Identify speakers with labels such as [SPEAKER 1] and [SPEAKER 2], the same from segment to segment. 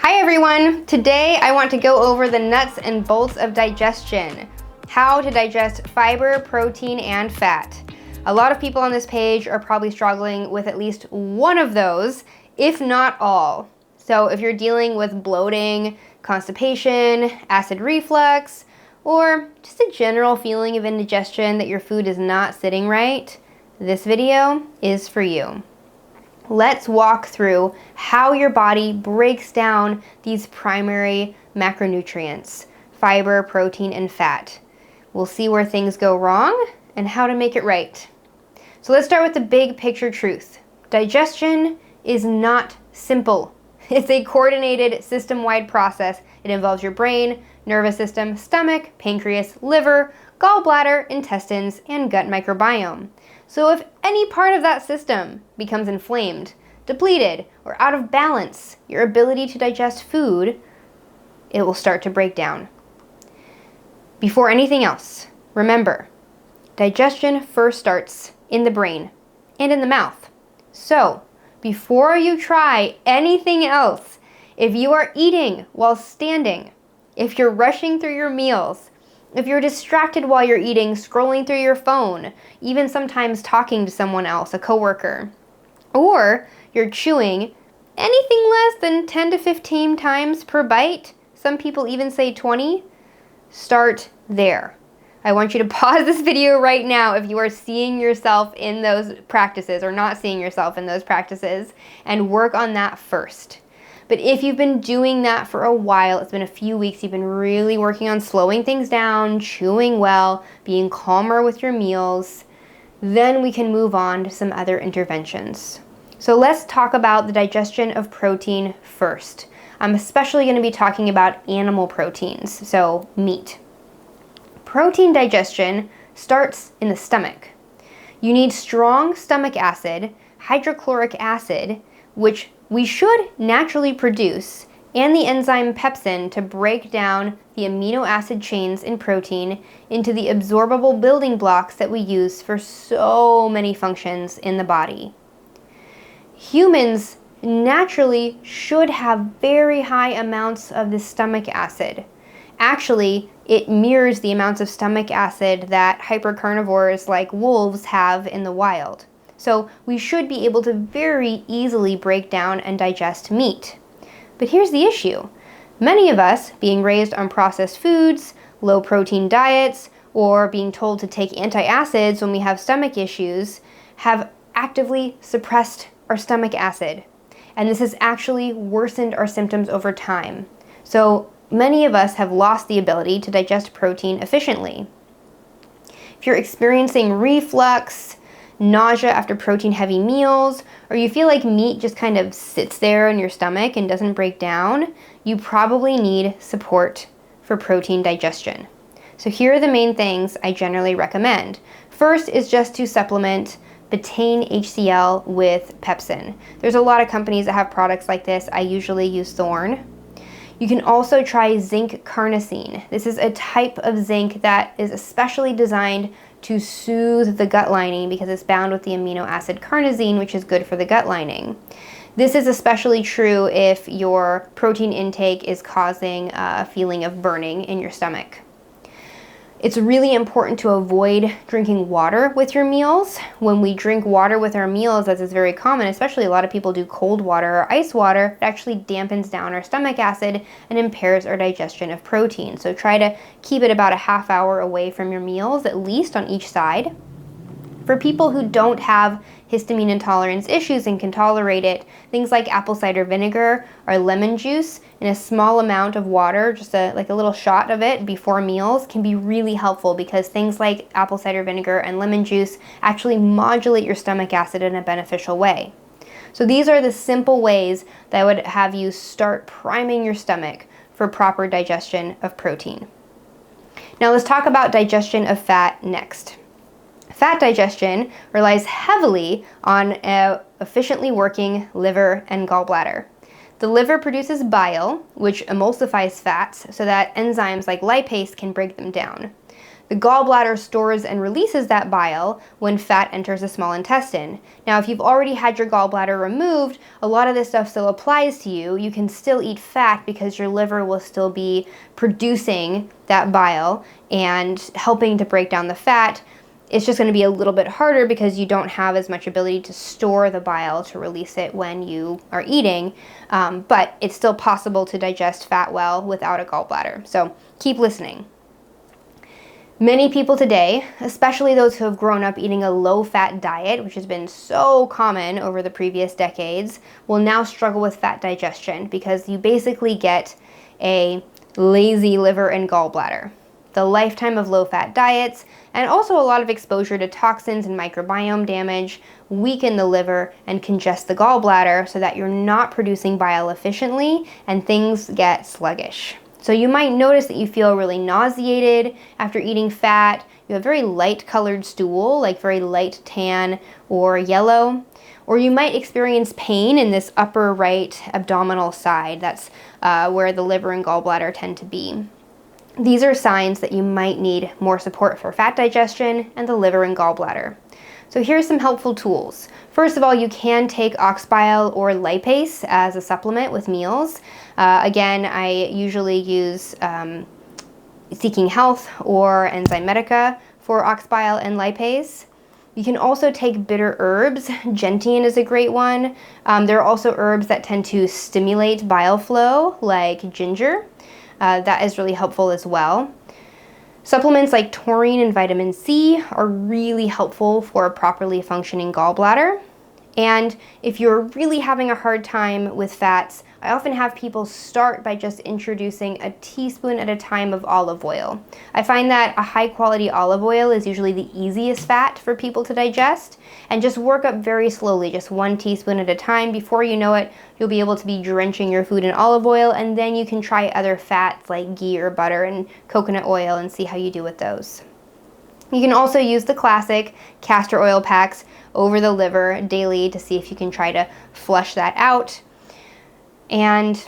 [SPEAKER 1] Hi everyone! Today I want to go over the nuts and bolts of digestion. How to digest fiber, protein, and fat. A lot of people on this page are probably struggling with at least one of those, if not all. So if you're dealing with bloating, constipation, acid reflux, or just a general feeling of indigestion that your food is not sitting right, this video is for you. Let's walk through how your body breaks down these primary macronutrients, fiber, protein, and fat. We'll see where things go wrong and how to make it right. So let's start with the big picture truth. Digestion is not simple. It's a coordinated system-wide process. It involves your brain, nervous system, stomach, pancreas, liver, gallbladder, intestines, and gut microbiome. So if any part of that system becomes inflamed, depleted, or out of balance, your ability to digest food, it will start to break down. Before anything else, remember, digestion first starts in the brain and in the mouth. So, before you try anything else, if you are eating while standing, if you're rushing through your meals, if you're distracted while you're eating, scrolling through your phone, even sometimes talking to someone else, a coworker, or you're chewing anything less than 10 to 15 times per bite, some people even say 20, start there. I want you to pause this video right now if you are seeing yourself in those practices or not seeing yourself in those practices, and work on that first. But if you've been doing that for a while, it's been a few weeks, you've been really working on slowing things down, chewing well, being calmer with your meals, then we can move on to some other interventions. So let's talk about the digestion of protein first. I'm especially going to be talking about animal proteins, so meat. Protein digestion starts in the stomach. You need strong stomach acid, hydrochloric acid, which we should naturally produce, and the enzyme pepsin to break down the amino acid chains in protein into the absorbable building blocks that we use for so many functions in the body. Humans naturally should have very high amounts of this stomach acid. Actually, it mirrors the amounts of stomach acid that hypercarnivores like wolves have in the wild. So we should be able to very easily break down and digest meat. But here's the issue. Many of us, being raised on processed foods, low protein diets, or being told to take antacids when we have stomach issues, have actively suppressed our stomach acid. And this has actually worsened our symptoms over time. So many of us have lost the ability to digest protein efficiently. If you're experiencing reflux, nausea after protein-heavy meals, or you feel like meat just kind of sits there in your stomach and doesn't break down, you probably need support for protein digestion. So here are the main things I generally recommend. First is just to supplement betaine HCl with pepsin. There's a lot of companies that have products like this. I usually use Thorne. You can also try zinc carnosine. This is a type of zinc that is especially designed to soothe the gut lining because it's bound with the amino acid carnosine, which is good for the gut lining. This is especially true if your protein intake is causing a feeling of burning in your stomach. It's really important to avoid drinking water with your meals. When we drink water with our meals, as is very common, especially a lot of people do cold water or ice water, it actually dampens down our stomach acid and impairs our digestion of protein. So try to keep it about a half hour away from your meals, at least on each side. For people who don't have histamine intolerance issues and can tolerate it, things like apple cider vinegar or lemon juice in a small amount of water, just like a little shot of it before meals, can be really helpful because things like apple cider vinegar and lemon juice actually modulate your stomach acid in a beneficial way. So these are the simple ways that would have you start priming your stomach for proper digestion of protein. Now let's talk about digestion of fat next. Fat digestion relies heavily on an efficiently working liver and gallbladder. The liver produces bile, which emulsifies fats so that enzymes like lipase can break them down. The The gallbladder stores and releases that bile when fat enters the small intestine. Now, if you've already had your gallbladder removed, a lot of this stuff still applies to you. You can still eat fat because your liver will still be producing that bile and helping to break down the fat. It's just going to be a little bit harder because you don't have as much ability to store the bile to release it when you are eating, but it's still possible to digest fat well without a gallbladder. So keep listening. Many people today, especially those who have grown up eating a low-fat diet, which has been so common over the previous decades, will now struggle with fat digestion because you basically get a lazy liver and gallbladder. The lifetime of low-fat diets and also a lot of exposure to toxins and microbiome damage weaken the liver and congest the gallbladder so that you're not producing bile efficiently and things get sluggish. So you might notice that you feel really nauseated after eating fat. You have very light colored stool, like very light tan or yellow. Or you might experience pain in this upper right abdominal side. That's where the liver and gallbladder tend to be. These are signs that you might need more support for fat digestion and the liver and gallbladder. So here's some helpful tools. First of all, you can take ox bile or lipase as a supplement with meals. Again, I usually use Seeking Health or Enzyme Medica for ox bile and lipase. You can also take bitter herbs. Gentian is a great one. There are also herbs that tend to stimulate bile flow, like ginger. That is really helpful as well. Supplements like taurine and vitamin C are really helpful for a properly functioning gallbladder. And if you're really having a hard time with fats, I often have people start by just introducing a teaspoon at a time of olive oil. I find that a high quality olive oil is usually the easiest fat for people to digest, and just work up very slowly, just 1 teaspoon at a time. Before you know it, you'll be able to be drenching your food in olive oil, and then you can try other fats like ghee or butter and coconut oil and see how you do with those. You can also use the classic castor oil packs over the liver daily to see if you can try to flush that out. And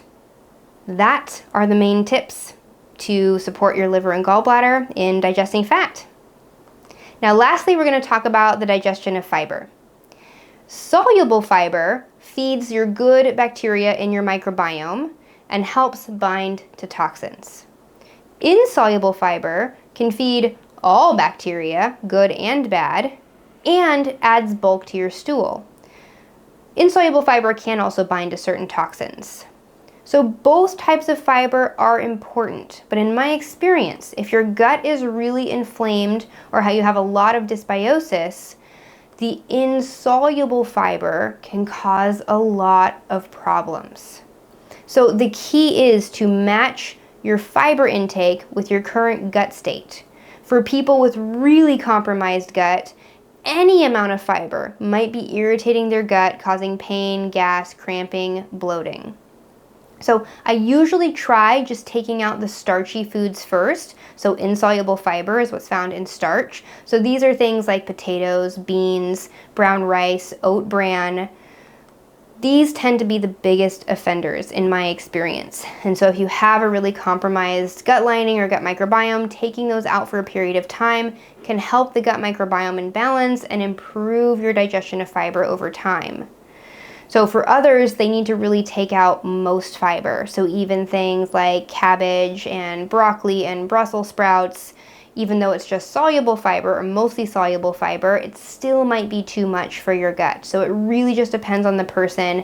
[SPEAKER 1] that are the main tips to support your liver and gallbladder in digesting fat. Now, lastly, we're going to talk about the digestion of fiber. Soluble fiber feeds your good bacteria in your microbiome and helps bind to toxins. Insoluble fiber can feed all bacteria, good and bad, and adds bulk to your stool. Insoluble fiber can also bind to certain toxins. So both types of fiber are important, but in my experience, if your gut is really inflamed or how you have a lot of dysbiosis, the insoluble fiber can cause a lot of problems. So the key is to match your fiber intake with your current gut state. For people with really compromised gut, any amount of fiber might be irritating their gut, causing pain, gas, cramping, bloating. So I usually try just taking out the starchy foods first. So insoluble fiber is what's found in starch. So these are things like potatoes, beans, brown rice, oat bran. These tend to be the biggest offenders in my experience. And so if you have a really compromised gut lining or gut microbiome, taking those out for a period of time can help the gut microbiome in balance and improve your digestion of fiber over time. So for others, they need to really take out most fiber. So even things like cabbage and broccoli and Brussels sprouts, even though it's just soluble fiber or mostly soluble fiber, it still might be too much for your gut. So it really just depends on the person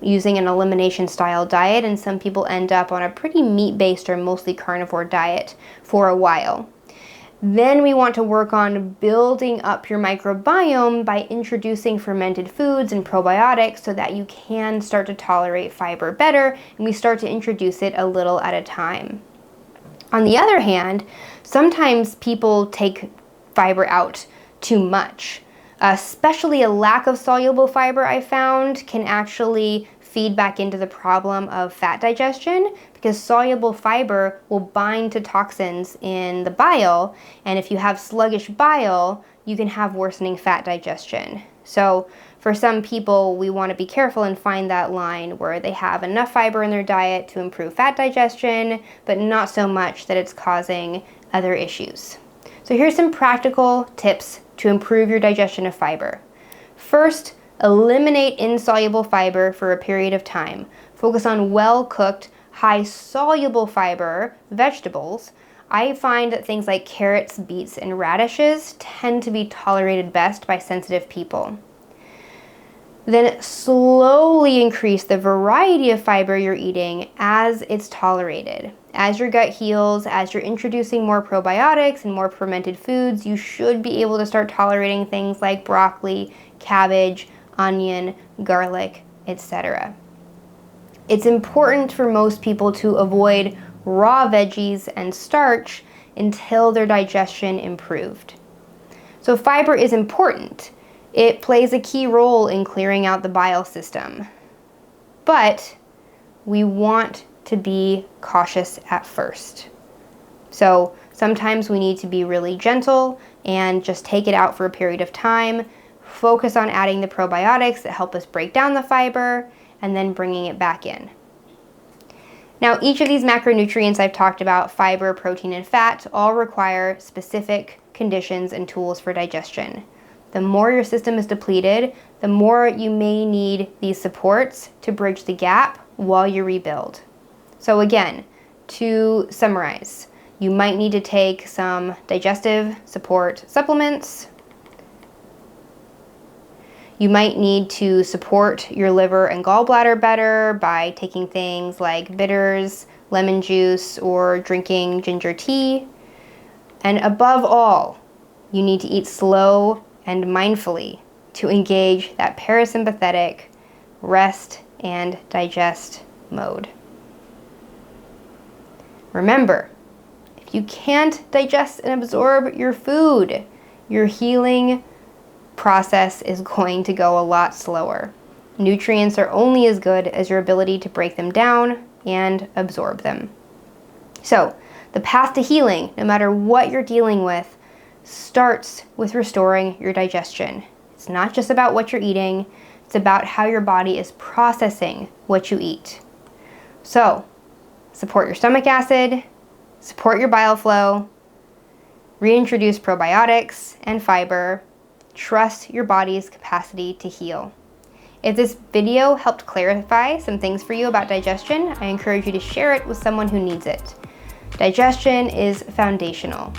[SPEAKER 1] using an elimination style diet, and some people end up on a pretty meat-based or mostly carnivore diet for a while. Then we want to work on building up your microbiome by introducing fermented foods and probiotics so that you can start to tolerate fiber better, and we start to introduce it a little at a time. On the other hand, sometimes people take fiber out too much. Especially a lack of soluble fiber, I found, can actually feed back into the problem of fat digestion, because soluble fiber will bind to toxins in the bile, and if you have sluggish bile, you can have worsening fat digestion. So for some people, we want to be careful and find that line where they have enough fiber in their diet to improve fat digestion, but not so much that it's causing other issues. So here's some practical tips to improve your digestion of fiber. First, eliminate insoluble fiber for a period of time. Focus on well-cooked, high-soluble fiber vegetables. I find that things like carrots, beets, and radishes tend to be tolerated best by sensitive people. Then slowly increase the variety of fiber you're eating as it's tolerated. As your gut heals, as you're introducing more probiotics and more fermented foods, you should be able to start tolerating things like broccoli, cabbage, onion, garlic, etc. It's important for most people to avoid raw veggies and starch until their digestion improved. So fiber is important. It plays a key role in clearing out the bile system. But we want to be cautious at first. So sometimes we need to be really gentle and just take it out for a period of time, focus on adding the probiotics that help us break down the fiber, and then bringing it back in. Now, each of these macronutrients I've talked about, fiber, protein, and fat, all require specific conditions and tools for digestion. The more your system is depleted, the more you may need these supports to bridge the gap while you rebuild. So again, to summarize, you might need to take some digestive support supplements. You might need to support your liver and gallbladder better by taking things like bitters, lemon juice, or drinking ginger tea. And above all, you need to eat slow and mindfully to engage that parasympathetic rest and digest mode. Remember, if you can't digest and absorb your food, your healing process is going to go a lot slower. Nutrients are only as good as your ability to break them down and absorb them. So, the path to healing, no matter what you're dealing with, starts with restoring your digestion. It's not just about what you're eating, it's about how your body is processing what you eat. So, support your stomach acid, support your bile flow, reintroduce probiotics and fiber, trust your body's capacity to heal. If this video helped clarify some things for you about digestion, I encourage you to share it with someone who needs it. Digestion is foundational.